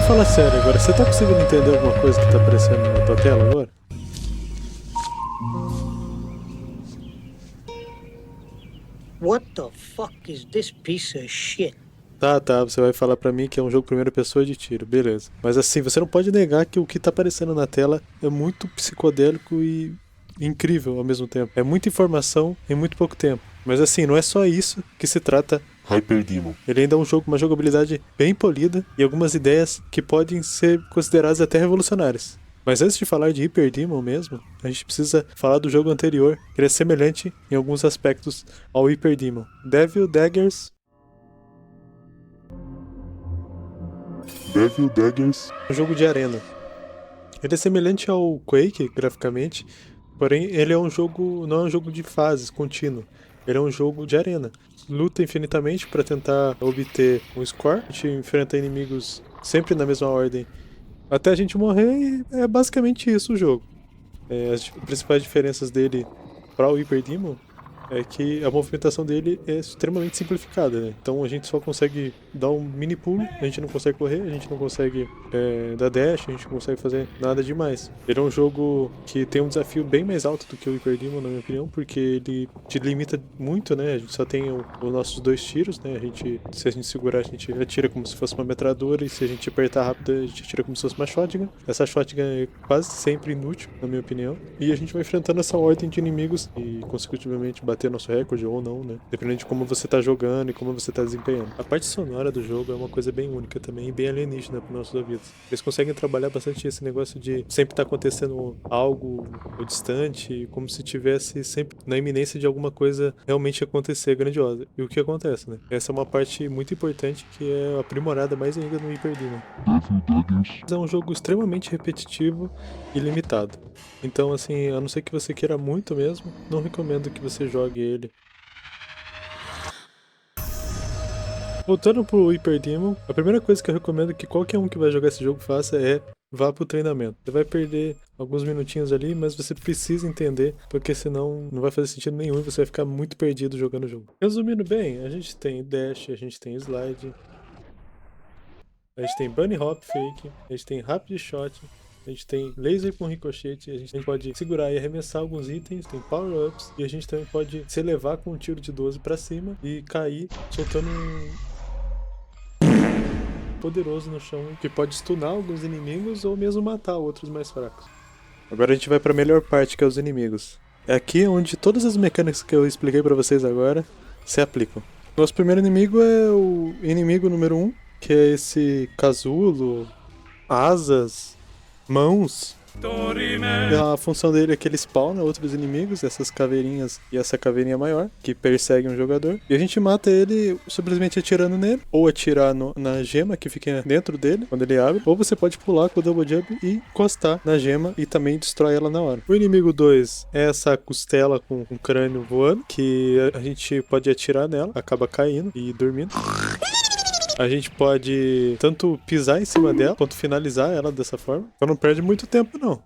falar sério agora, você tá conseguindo entender alguma coisa que tá aparecendo na tua tela agora? What the fuck is this piece of shit? Tá, você vai falar pra mim que é um jogo primeira pessoa de tiro, beleza. Mas assim, você não pode negar que o que tá aparecendo na tela é muito psicodélico e incrível ao mesmo tempo. É muita informação em muito pouco tempo. Mas assim, não é só isso que se trata Hyper Demon. Ele ainda é um jogo com uma jogabilidade bem polida e algumas ideias que podem ser consideradas até revolucionárias. Mas antes de falar de Hyper Demon mesmo, a gente precisa falar do jogo anterior, que ele é semelhante em alguns aspectos ao Hyper Demon. Devil Daggers. Devil Daggers. Um jogo de arena. Ele é semelhante ao Quake graficamente, porém ele é um jogo, não é um jogo de fases contínuo. Ele é um jogo de arena. Luta infinitamente para tentar obter um score. A gente enfrenta inimigos sempre na mesma ordem até a gente morrer e é basicamente isso o jogo. As principais diferenças dele para o Hyper Demon é que a movimentação dele é extremamente simplificada, né? Então a gente só consegue dar um mini pulo, a gente não consegue correr, a gente não consegue dar dash, a gente não consegue fazer nada demais. Ele é um jogo que tem um desafio bem mais alto do que o Hyper Demon, na minha opinião, porque ele te limita muito, né? A gente só tem os nossos dois tiros, né? Se a gente segurar, a gente atira como se fosse uma metralhadora, e se a gente apertar rápido, a gente atira como se fosse uma shotgun. Essa shotgun é quase sempre inútil, na minha opinião. E a gente vai enfrentando essa ordem de inimigos e, consecutivamente, bater nosso recorde ou não, né? Dependendo de como você tá jogando e como você tá desempenhando. A parte sonora do jogo é uma coisa bem única também e bem alienígena para nossos ouvidos. Eles conseguem trabalhar bastante esse negócio de sempre estar acontecendo algo distante, como se tivesse sempre na iminência de alguma coisa realmente acontecer grandiosa. E o que acontece, né? Essa é uma parte muito importante que é aprimorada mais ainda no Hyper Demon. É um jogo extremamente repetitivo e limitado. Então, assim, a não ser que você queira muito mesmo, não recomendo que você jogue ele. Voltando pro Hyper Demon, a primeira coisa que eu recomendo que qualquer um que vai jogar esse jogo faça é vá pro treinamento. Você vai perder alguns minutinhos ali, mas você precisa entender, porque senão não vai fazer sentido nenhum e você vai ficar muito perdido jogando o jogo. Resumindo bem, a gente tem dash, a gente tem slide, a gente tem bunny hop fake, a gente tem rapid shot, a gente tem laser com ricochete, a gente pode segurar e arremessar alguns itens, tem power-ups, e a gente também pode se elevar com um tiro de 12 pra cima e cair soltando um poderoso no chão que pode stunar alguns inimigos ou mesmo matar outros mais fracos. Agora a gente vai pra melhor parte, que é os inimigos. É aqui onde todas as mecânicas que eu expliquei pra vocês agora se aplicam. Nosso primeiro inimigo é o inimigo número 1, que é esse casulo, asas, mãos. A função dele é que ele spawna outros inimigos, essas caveirinhas e essa caveirinha maior, que perseguem um jogador. E a gente mata ele simplesmente atirando nele, ou atirar na gema que fica dentro dele, quando ele abre, ou você pode pular com o double jump e encostar na gema e também destrói ela na hora. O inimigo 2 é essa costela com um crânio voando, que a gente pode atirar nela, acaba caindo e dormindo. A gente pode tanto pisar em cima dela, quanto finalizar ela dessa forma. Então não perde muito tempo, não.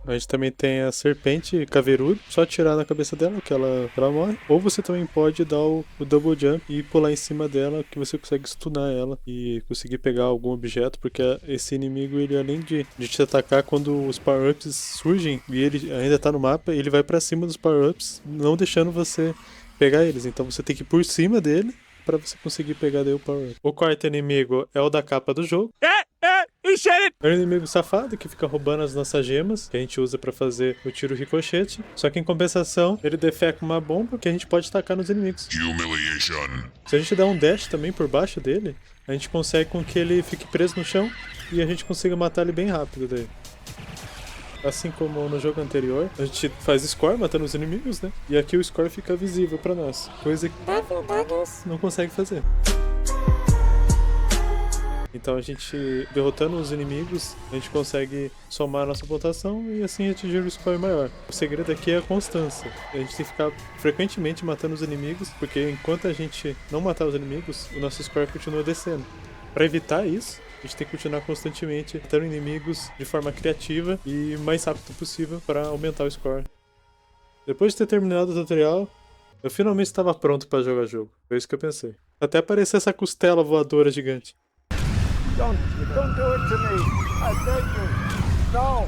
A gente também tem a serpente caveiruda, só atirar na cabeça dela que ela morre. Ou você também pode dar o double jump e pular em cima dela, que você consegue stunar ela e conseguir pegar algum objeto, porque esse inimigo, ele além de te atacar quando os power-ups surgem e ele ainda tá no mapa, ele vai pra cima dos power-ups, não deixando você pegar eles. Então você tem que ir por cima dele pra você conseguir pegar daí o power-up. O quarto inimigo é o da capa do jogo. É um inimigo safado que fica roubando as nossas gemas, que a gente usa pra fazer o tiro ricochete. Só que em compensação, ele defeca uma bomba que a gente pode tacar nos inimigos. Humiliation. Se a gente der um dash também por baixo dele, a gente consegue com que ele fique preso no chão e a gente consiga matar ele bem rápido daí. Assim como no jogo anterior, a gente faz score matando os inimigos, né? E aqui o score fica visível pra nós, coisa que não consegue fazer. Então a gente, derrotando os inimigos, a gente consegue somar a nossa pontuação e assim atingir o score maior. O segredo aqui é a constância. A gente tem que ficar frequentemente matando os inimigos, porque enquanto a gente não matar os inimigos, o nosso score continua descendo. Para evitar isso, a gente tem que continuar constantemente matando inimigos de forma criativa e o mais rápido possível para aumentar o score. Depois de ter terminado o tutorial, eu finalmente estava pronto para jogar o jogo. Foi isso que eu pensei. Até aparecer essa costela voadora gigante. Don't do it to me. I beg you. No.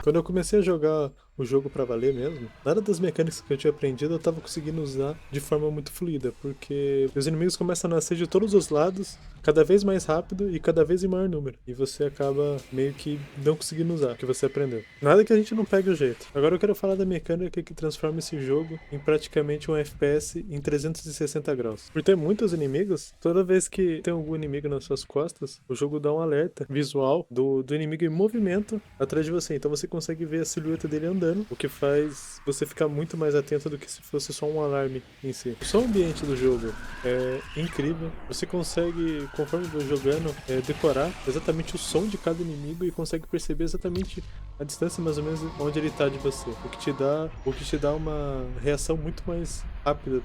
Quando eu comecei a jogar o jogo pra valer mesmo, nada das mecânicas que eu tinha aprendido eu tava conseguindo usar de forma muito fluida, porque os inimigos começam a nascer de todos os lados, cada vez mais rápido e cada vez em maior número. E você acaba meio que não conseguindo usar o que você aprendeu. Nada que a gente não pegue o jeito. Agora eu quero falar da mecânica que transforma esse jogo em praticamente um FPS em 360 graus. Por ter muitos inimigos, toda vez que tem algum inimigo nas suas costas, o jogo dá um alerta visual do inimigo em movimento atrás de você. Então você consegue ver a silhueta dele andando, o que faz você ficar muito mais atento do que se fosse só um alarme em si. Só o ambiente do jogo é incrível. Você consegue, conforme vai jogando, decorar exatamente o som de cada inimigo e consegue perceber exatamente a distância mais ou menos onde ele está de você, o que te dá uma reação muito mais rápida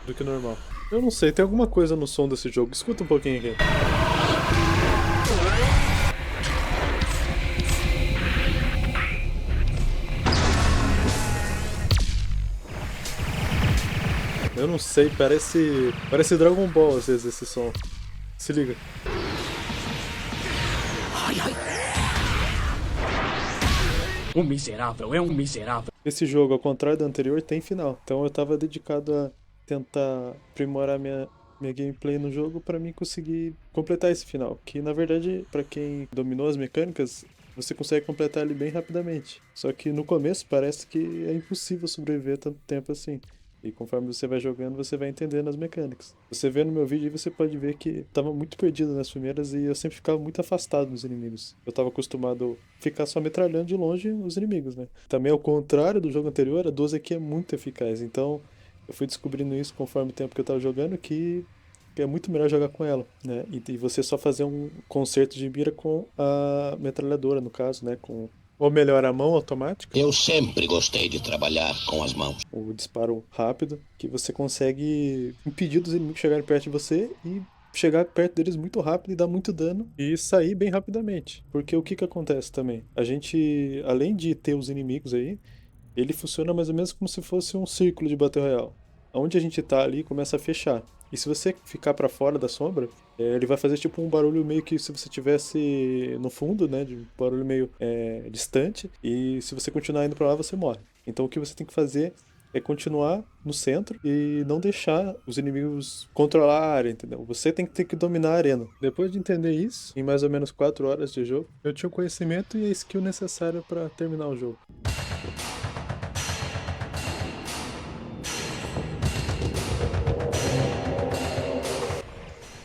do que o normal. Eu não sei, tem alguma coisa no som desse jogo. Escuta um pouquinho aqui. Eu não sei, parece Dragon Ball às vezes esse som. Se liga. Um miserável, é um miserável. Esse jogo, ao contrário do anterior, tem final. Então eu tava dedicado a tentar aprimorar minha gameplay no jogo pra mim conseguir completar esse final. Que na verdade, pra quem dominou as mecânicas, você consegue completar ele bem rapidamente. Só que no começo parece que é impossível sobreviver tanto tempo assim. E conforme você vai jogando, você vai entendendo as mecânicas. Você vê no meu vídeo, você pode ver que tava muito perdido nas primeiras e eu sempre ficava muito afastado dos inimigos. Eu tava acostumado a ficar só metralhando de longe os inimigos, né? Também ao contrário do jogo anterior, a 12 aqui é muito eficaz. Então eu fui descobrindo isso conforme o tempo que eu tava jogando, que é muito melhor jogar com ela, né? E você só fazer um concerto de mira com a metralhadora, no caso, né? Ou melhor, a mão automática. Eu sempre gostei de trabalhar com as mãos. O disparo rápido, que você consegue impedir dos inimigos chegarem perto de você e chegar perto deles muito rápido e dar muito dano e sair bem rapidamente. Porque o que acontece também? A gente, além de ter os inimigos aí, ele funciona mais ou menos como se fosse um círculo de Battle Royale. Onde a gente tá ali começa a fechar. E se você ficar pra fora da sombra, ele vai fazer tipo um barulho meio que se você estivesse no fundo, né? De um barulho meio distante. E se você continuar indo pra lá, você morre. Então o que você tem que fazer é continuar no centro e não deixar os inimigos controlar a área, entendeu? Você tem que ter que dominar a arena. Depois de entender isso, em mais ou menos 4 horas de jogo, eu tinha o conhecimento e a skill necessária pra terminar o jogo.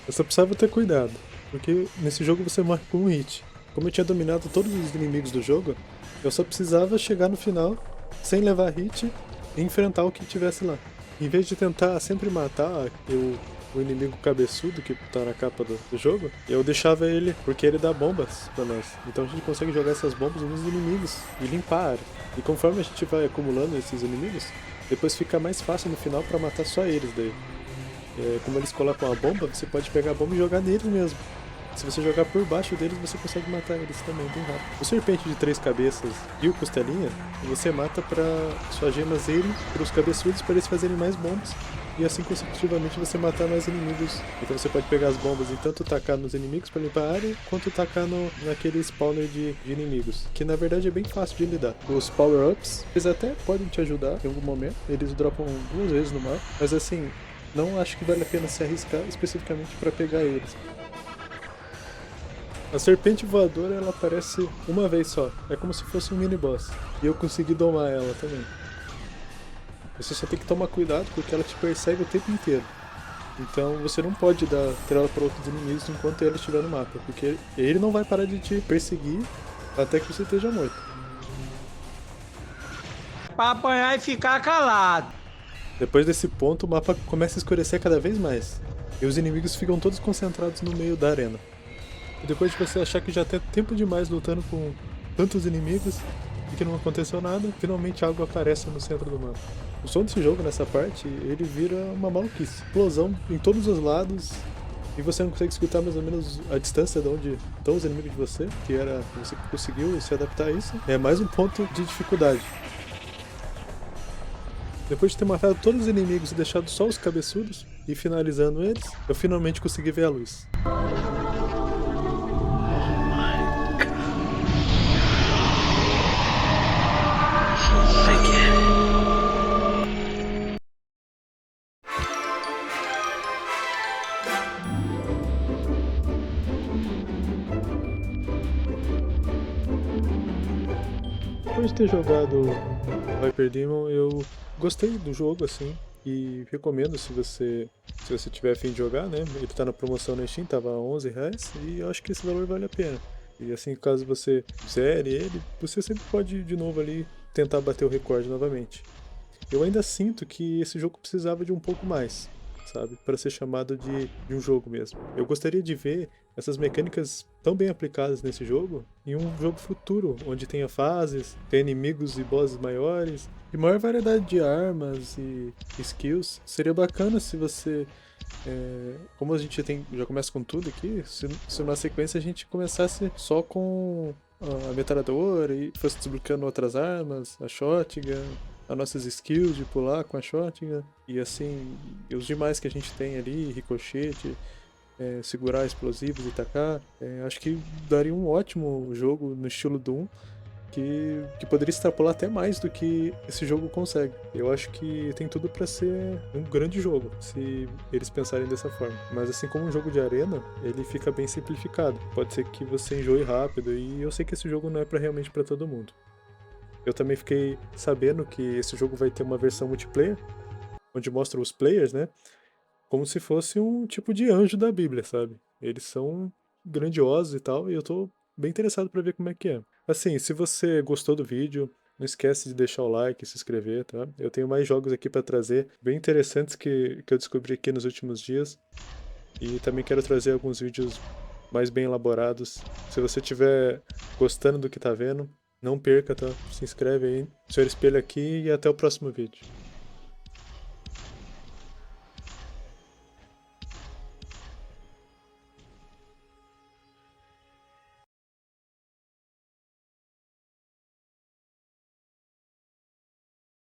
Eu só precisava ter cuidado, porque nesse jogo você morre com um hit. Como eu tinha dominado todos os inimigos do jogo, eu só precisava chegar no final, sem levar hit, e enfrentar o que tivesse lá. Em vez de tentar sempre matar o inimigo cabeçudo que tá na capa do jogo, eu deixava ele, porque ele dá bombas pra nós. Então a gente consegue jogar essas bombas nos inimigos e limpar a área. E conforme a gente vai acumulando esses inimigos, depois fica mais fácil no final pra matar só eles daí. Como eles colocam a bomba, você pode pegar a bomba e jogar neles mesmo. Se você jogar por baixo deles, você consegue matar eles também, bem rápido. O serpente de 3 cabeças e o costelinha, você mata pra suas gemas irem pros cabeçudos para eles fazerem mais bombas. E assim consecutivamente você matar mais inimigos. Então você pode pegar as bombas e tanto tacar nos inimigos para limpar a área, quanto tacar naquele spawner de inimigos. Que na verdade é bem fácil de lidar. Os power-ups, eles até podem te ajudar em algum momento. Eles dropam 2 vezes no mapa. Mas assim, não acho que vale a pena se arriscar especificamente para pegar eles. A serpente voadora, ela aparece uma vez só. É como se fosse um mini-boss. E eu consegui domar ela também. Você só tem que tomar cuidado porque ela te persegue o tempo inteiro. Então você não pode dar trela para outros inimigos enquanto ele estiver no mapa. Porque ele não vai parar de te perseguir até que você esteja morto. Pra apanhar e ficar calado. Depois desse ponto, o mapa começa a escurecer cada vez mais. E os inimigos ficam todos concentrados no meio da arena. E depois de você achar que já tem tempo demais lutando com tantos inimigos e que não aconteceu nada, finalmente algo aparece no centro do mapa. O som desse jogo, nessa parte, ele vira uma maluquice. Explosão em todos os lados e você não consegue escutar mais ou menos a distância de onde estão os inimigos de você, que era você que conseguiu se adaptar a isso. É mais um ponto de dificuldade. Depois de ter matado todos os inimigos e deixado só os cabeçudos, e finalizando eles, eu finalmente consegui ver a luz. Depois de ter jogado Hyper Demon, eu gostei do jogo, assim, e recomendo se você tiver a fim de jogar, né? Ele tá na promoção na Steam, tava R$11, e eu acho que esse valor vale a pena. E assim, caso você zere ele, você sempre pode ir de novo ali tentar bater o recorde novamente. Eu ainda sinto que esse jogo precisava de um pouco mais, sabe? Para ser chamado de um jogo mesmo. Eu gostaria de ver essas mecânicas tão bem aplicadas nesse jogo em um jogo futuro, onde tenha fases, tenha inimigos e bosses maiores, e maior variedade de armas e skills. Seria bacana se você, como a gente já começa com tudo aqui, se na sequência a gente começasse só com a metralhadora e fosse desbloqueando outras armas, a shotgun, as nossas skills de pular com a shotgun, e assim, e os demais que a gente tem ali, ricochete, segurar explosivos e tacar. Acho que daria um ótimo jogo no estilo Doom, que poderia extrapolar até mais do que esse jogo consegue. Eu acho que tem tudo pra ser um grande jogo, se eles pensarem dessa forma. Mas assim como um jogo de arena, ele fica bem simplificado. Pode ser que você enjoe rápido, e eu sei que esse jogo não é realmente pra todo mundo. Eu também fiquei sabendo que esse jogo vai ter uma versão multiplayer, onde mostra os players, né? Como se fosse um tipo de anjo da Bíblia, sabe? Eles são grandiosos e tal, e eu tô bem interessado pra ver como é que é. Assim, se você gostou do vídeo, não esquece de deixar o like e se inscrever, tá? Eu tenho mais jogos aqui pra trazer, bem interessantes que eu descobri aqui nos últimos dias. E também quero trazer alguns vídeos mais bem elaborados. Se você estiver gostando do que tá vendo, não perca, tá? Se inscreve aí, Sr. Espelho aqui, e até o próximo vídeo.